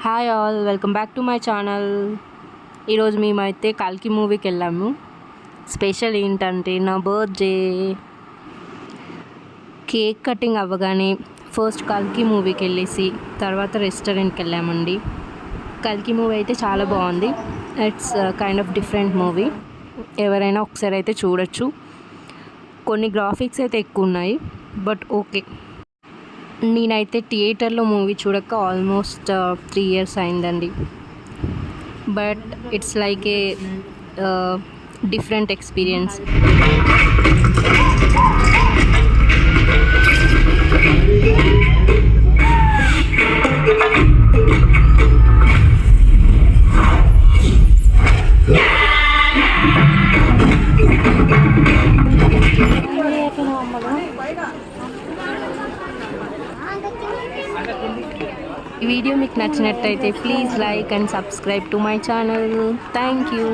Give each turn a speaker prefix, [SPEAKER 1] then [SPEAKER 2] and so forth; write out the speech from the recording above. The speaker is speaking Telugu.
[SPEAKER 1] Hi all, welcome back to my channel. ఈరోజు మేమైతే కల్కి మూవీకి వెళ్ళాము. స్పెషల్ ఏంటంటే నా బర్త్డే. కేక్ కటింగ్ అవ్వగానే ఫస్ట్ కల్కి మూవీకి వెళ్ళేసి తర్వాత రెస్టారెంట్కి వెళ్ళామండి. కల్కి మూవీ అయితే చాలా బాగుంది. It's kind of different movie. ఎవరైనా ఒకసారి అయితే చూడొచ్చు. కొన్ని గ్రాఫిక్స్ అయితే ఎక్కువ ఉన్నాయి, బట్ ఓకే. నేనైతే థియేటర్లో మూవీ చూడక ఆల్మోస్ట్ 3 years అయిందండి. But it's like a different experience. ఈ వీడియో మీకు నచ్చినట్టయితే please like and subscribe to my channel. Thank you.